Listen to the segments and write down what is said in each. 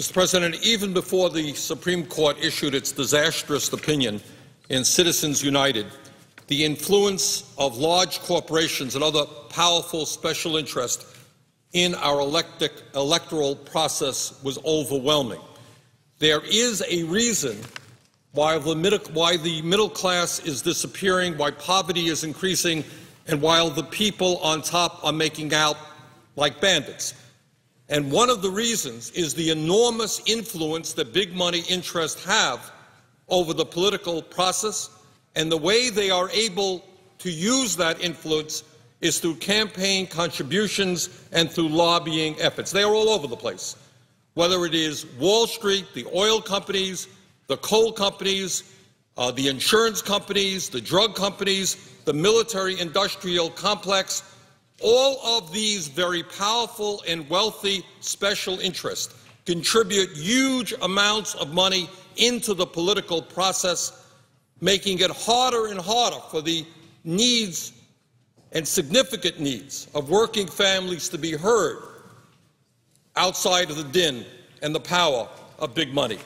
Mr. President, even before the Supreme Court issued its disastrous opinion in Citizens United, the influence of large corporations and other powerful special interests in our electoral process was overwhelming. There is a reason why the middle class is disappearing, why poverty is increasing, and while the people on top are making out like bandits. And one of the reasons is the enormous influence that big money interests have over the political process, and the way they are able to use that influence is through campaign contributions and through lobbying efforts. They are all over the place, whether it is Wall Street, the oil companies, the coal companies, the insurance companies, the drug companies, the military-industrial complex. All of these very powerful and wealthy special interests contribute huge amounts of money into the political process, making it harder and harder for the needs and significant needs of working families to be heard outside of the din and the power of big money.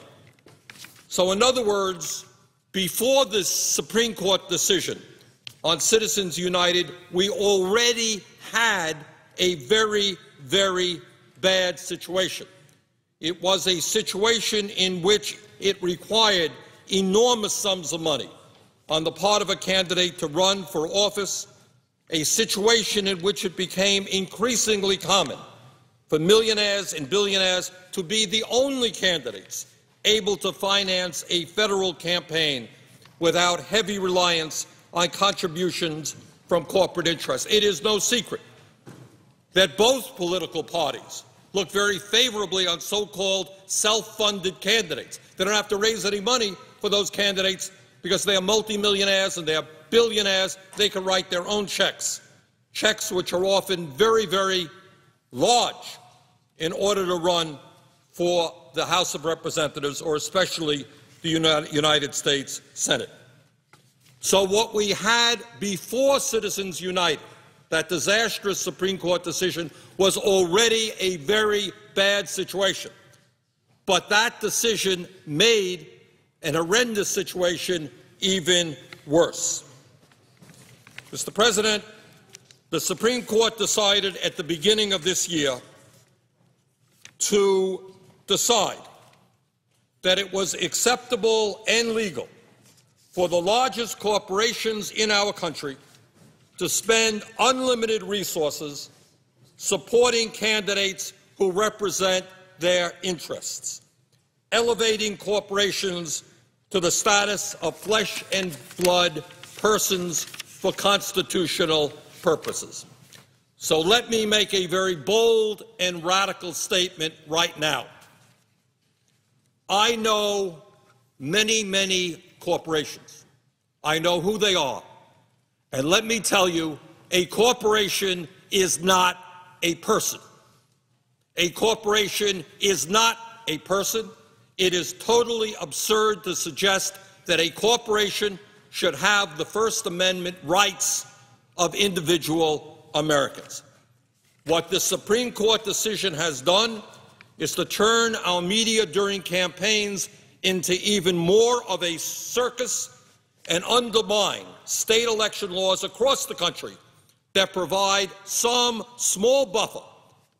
So, in other words, before this Supreme Court decision on Citizens United, we already had a very, very bad situation. It was a situation in which it required enormous sums of money on the part of a candidate to run for office, a situation in which it became increasingly common for millionaires and billionaires to be the only candidates able to finance a federal campaign without heavy reliance on contributions from corporate interests. It is no secret that both political parties look very favorably on so-called self-funded candidates. They don't have to raise any money for those candidates because they are multimillionaires and they are billionaires. They can write their own checks which are often very, very large in order to run for the House of Representatives or especially the United States Senate. So what we had before Citizens United, that disastrous Supreme Court decision, was already a very bad situation. But that decision made an horrendous situation even worse. Mr. President, the Supreme Court decided at the beginning of this year to decide that it was acceptable and legal for the largest corporations in our country to spend unlimited resources supporting candidates who represent their interests, elevating corporations to the status of flesh and blood persons for constitutional purposes. So let me make a very bold and radical statement right now. I know many, many corporations. I know who they are. And let me tell you, a corporation is not a person. A corporation is not a person. It is totally absurd to suggest that a corporation should have the First Amendment rights of individual Americans. What the Supreme Court decision has done is to turn our media during campaigns into even more of a circus and undermine state election laws across the country that provide some small buffer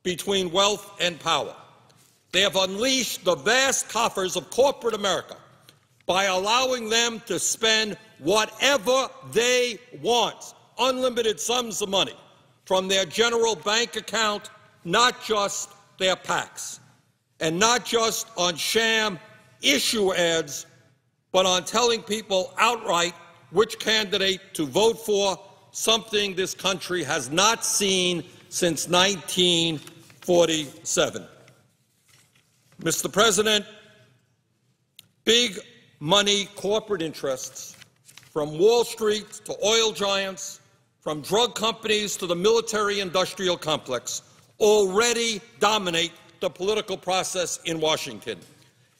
between wealth and power. They have unleashed the vast coffers of corporate America by allowing them to spend whatever they want, unlimited sums of money, from their general bank account, not just their PACs, and not just on sham issue ads, but on telling people outright which candidate to vote for, something this country has not seen since 1947. Mr. President, big money corporate interests, from Wall Street to oil giants, from drug companies to the military-industrial complex, already dominate the political process in Washington.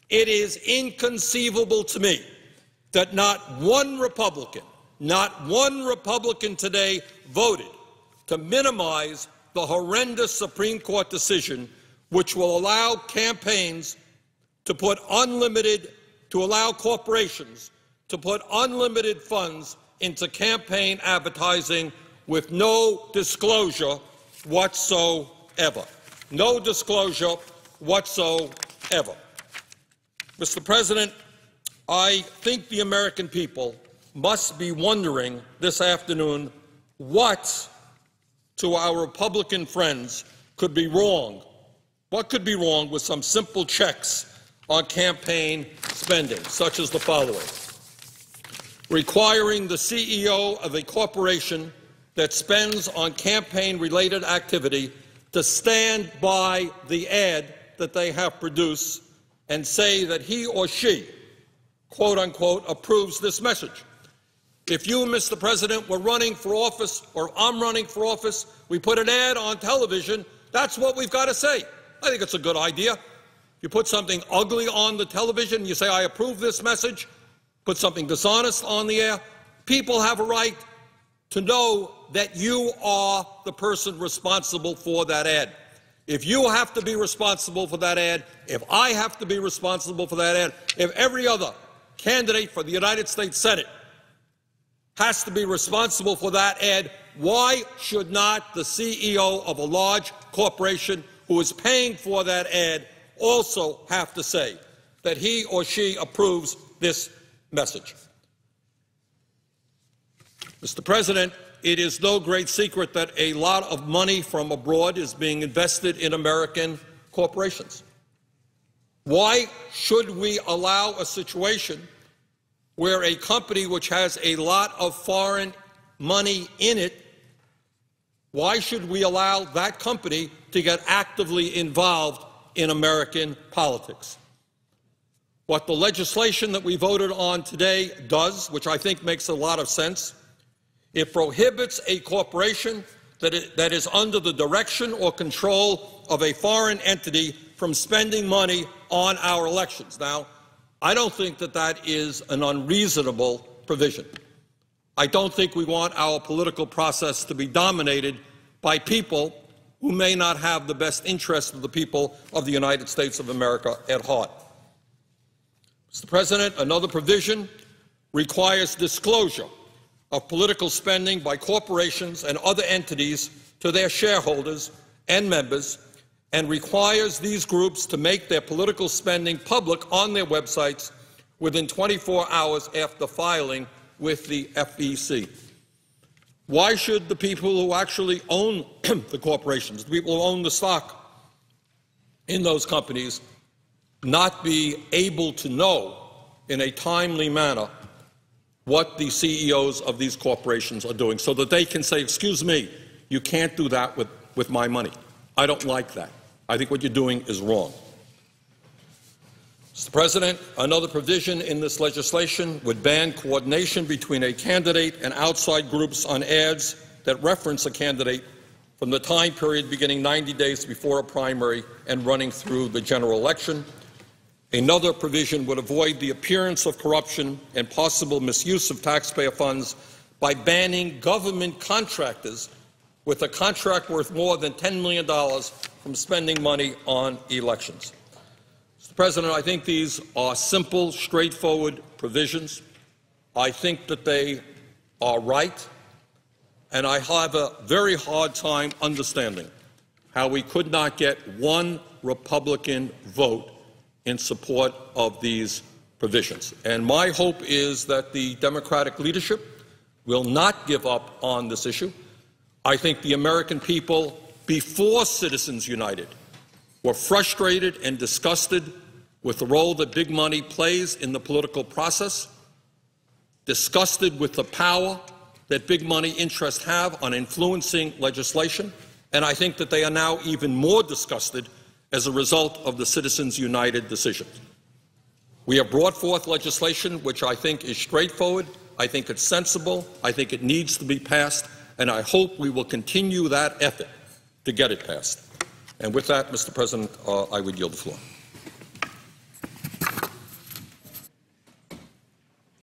It is inconceivable to me that not one Republican today voted to minimize the horrendous Supreme Court decision which will allow campaigns to allow corporations to put unlimited funds into campaign advertising with no disclosure whatsoever. No disclosure whatsoever. Mr. President, I think the American people must be wondering this afternoon what, to our Republican friends, could be wrong. What could be wrong with some simple checks on campaign spending, such as the following: requiring the CEO of a corporation that spends on campaign-related activity to stand by the ad that they have produced and say that he or she, quote-unquote, approves this message. If you, Mr. President, were running for office, or I'm running for office, we put an ad on television, that's what we've got to say. I think it's a good idea. If you put something ugly on the television, you say, I approve this message, put something dishonest on the air, people have a right to know that you are the person responsible for that ad. If you have to be responsible for that ad, if I have to be responsible for that ad, if every other candidate for the United States Senate has to be responsible for that ad, why should not the CEO of a large corporation who is paying for that ad also have to say that he or she approves this message? Mr. President, it is no great secret that a lot of money from abroad is being invested in American corporations. Why should we allow a situation where a company which has a lot of foreign money in it, why should we allow that company to get actively involved in American politics? What the legislation that we voted on today does, which I think makes a lot of sense, it prohibits a corporation that is under the direction or control of a foreign entity from spending money on our elections. Now, I don't think that that is an unreasonable provision. I don't think we want our political process to be dominated by people who may not have the best interest of the people of the United States of America at heart. Mr. President, another provision requires disclosure of political spending by corporations and other entities to their shareholders and members, and requires these groups to make their political spending public on their websites within 24 hours after filing with the FEC. Why should the people who actually own the corporations, the people who own the stock in those companies, not be able to know in a timely manner what the CEOs of these corporations are doing, so that they can say, excuse me, you can't do that with my money. I don't like that. I think what you're doing is wrong. Mr. President, another provision in this legislation would ban coordination between a candidate and outside groups on ads that reference a candidate from the time period beginning 90 days before a primary and running through the general election. Another provision would avoid the appearance of corruption and possible misuse of taxpayer funds by banning government contractors with a contract worth more than $10 million from spending money on elections. Mr. President, I think these are simple, straightforward provisions. I think that they are right, and I have a very hard time understanding how we could not get one Republican vote in support of these provisions. And my hope is that the Democratic leadership will not give up on this issue. I think the American people, before Citizens United, were frustrated and disgusted with the role that big money plays in the political process, disgusted with the power that big money interests have on influencing legislation, and I think that they are now even more disgusted as a result of the Citizens United decision. We have brought forth legislation which I think is straightforward, I think it's sensible, I think it needs to be passed, and I hope we will continue that effort to get it passed. And with that, Mr. President, I would yield the floor.